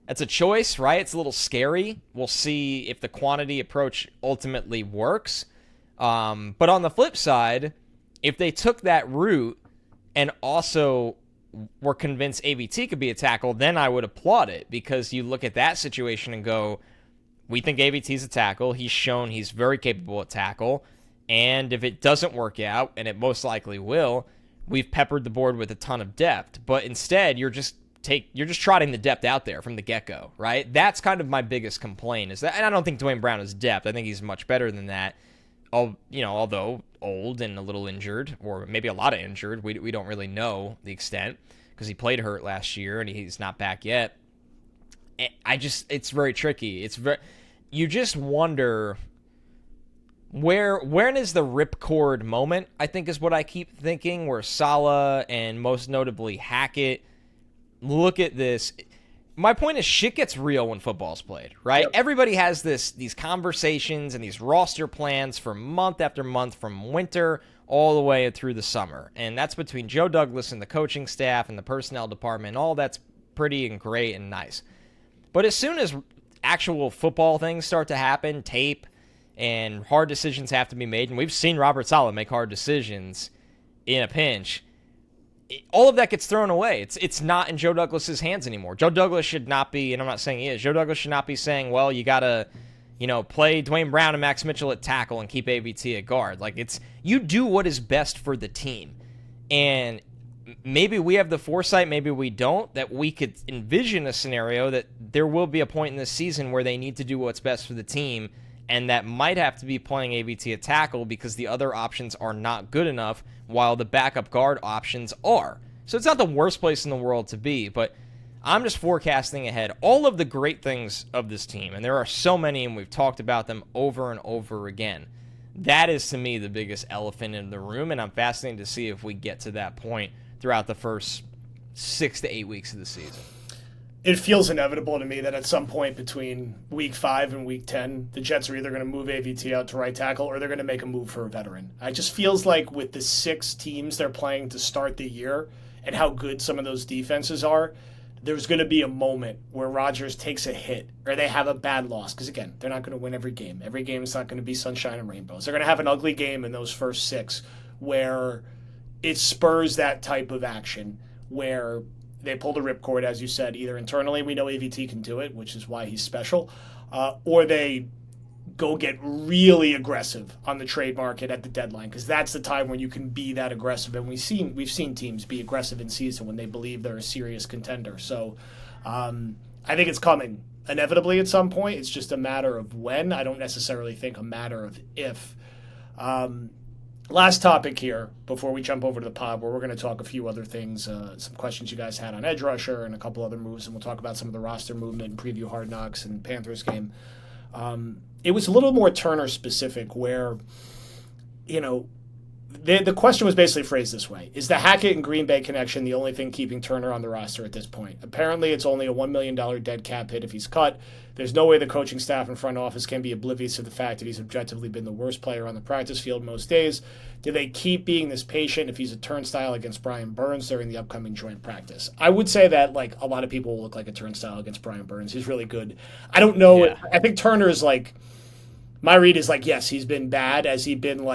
That's a choice, right? It's a little scary. We'll see if the quantity approach ultimately works. But on the flip side, if they took that route and also were convinced AVT could be a tackle, then I would applaud it, because you look at that situation and go, we think AVT's a tackle. He's shown he's very capable at tackle. And if it doesn't work out, and it most likely will, we've peppered the board with a ton of depth. But instead, you're just trotting the depth out there from the get-go, right? That's kind of my biggest complaint, is that, and I don't think Dwayne Brown is depth. I think he's much better than that. Although old and a little injured, or maybe a lot of injured, we don't really know the extent, because he played hurt last year and he's not back yet. It's very tricky. You just wonder when is the ripcord moment, I think, is what I keep thinking, where Saleh and most notably Hackett look at this. My point is, shit gets real when football's played, right? Yep. Everybody has these conversations and these roster plans for month after month, from winter all the way through the summer. And that's between Joe Douglas and the coaching staff and the personnel department. All that's pretty and great and nice. But as soon as actual football things start to happen, tape, and hard decisions have to be made, and we've seen Robert Saleh make hard decisions in a pinch, all of that gets thrown away. It's not in Joe Douglas's hands anymore. Joe Douglas should not be, and I'm not saying he is, Joe Douglas should not be saying, well, you got to, play Dwayne Brown and Max Mitchell at tackle and keep AVT at guard. Like, you do what is best for the team. And maybe we have the foresight, maybe we don't, that we could envision a scenario that there will be a point in this season where they need to do what's best for the team, and that might have to be playing AVT at tackle because the other options are not good enough, while the backup guard options are. So it's not the worst place in the world to be, but I'm just forecasting ahead. All of the great things of this team, and there are so many, and we've talked about them over and over again, that is, to me, the biggest elephant in the room, and I'm fascinated to see if we get to that point throughout the first 6 to 8 weeks of the season. It feels inevitable to me that at some point between week 5 and week 10, the Jets are either going to move AVT out to right tackle or they're going to make a move for a veteran. It just feels like with the 6 teams they're playing to start the year and how good some of those defenses are, there's going to be a moment where Rodgers takes a hit or they have a bad loss. Because, again, they're not going to win every game. Every game is not going to be sunshine and rainbows. They're going to have an ugly game in those first 6 where it spurs that type of action where they pull the ripcord, as you said. Either internally, we know AVT can do it, which is why he's special, or they go get really aggressive on the trade market at the deadline, because that's the time when you can be that aggressive. And we've seen teams be aggressive in season when they believe they're a serious contender. So I think it's coming inevitably at some point. It's just a matter of when. I don't necessarily think a matter of if. Last topic here before we jump over to the pod, where we're going to talk a few other things, some questions you guys had on edge rusher and a couple other moves, and we'll talk about some of the roster movement and preview Hard Knocks and Panthers game. It was a little more Turner specific, where, the question was basically phrased this way: is the Hackett and Green Bay connection the only thing keeping Turner on the roster at this point? Apparently, it's only a $1 million dead cap hit if he's cut. There's no way the coaching staff and front office can be oblivious to the fact that he's objectively been the worst player on the practice field most days. Do they keep being this patient if he's a turnstile against Brian Burns during the upcoming joint practice? I would say that, a lot of people will look like a turnstile against Brian Burns. He's really good. I don't know. Yeah. I think Turner is my read is yes, he's been bad. Has he been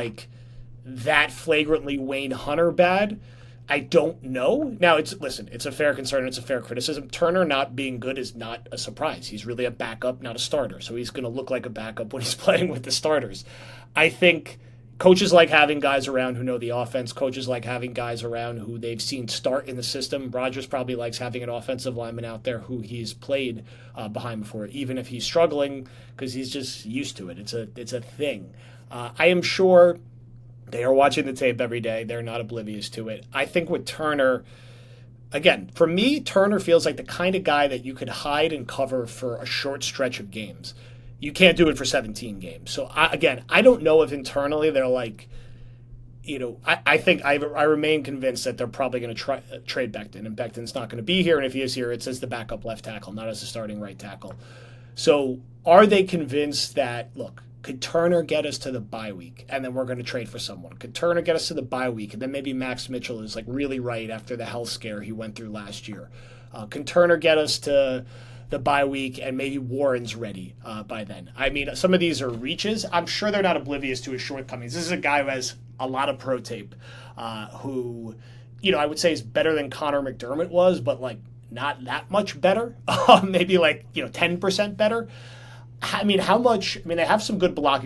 that flagrantly Wayne Hunter bad? I don't know. Now, it's a fair concern. It's a fair criticism. Turner not being good is not a surprise. He's really a backup, not a starter. So he's going to look like a backup when he's playing with the starters. I think coaches like having guys around who know the offense. Coaches like having guys around who they've seen start in the system. Rodgers probably likes having an offensive lineman out there who he's played behind before, even if he's struggling, because he's just used to it. It's a thing. I am sure they are watching the tape every day. They're not oblivious to it. I think with Turner, again, for me, Turner feels like the kind of guy that you could hide and cover for a short stretch of games. You can't do it for 17 games. So, I don't know if internally they're I think I remain convinced that they're probably going to trade Becton, and Becton's not going to be here. And if he is here, it's as the backup left tackle, not as the starting right tackle. So are they convinced that, look, could Turner get us to the bye week, and then we're going to trade for someone? Could Turner get us to the bye week, and then maybe Max Mitchell is really right after the health scare he went through last year? Can Turner get us to the bye week, and maybe Warren's ready by then. I mean, some of these are reaches. I'm sure they're not oblivious to his shortcomings. This is a guy who has a lot of pro tape, who, I would say is better than Connor McDermott was, but like not that much better. Maybe like 10% better. I mean, how much? I mean, they have some good blocking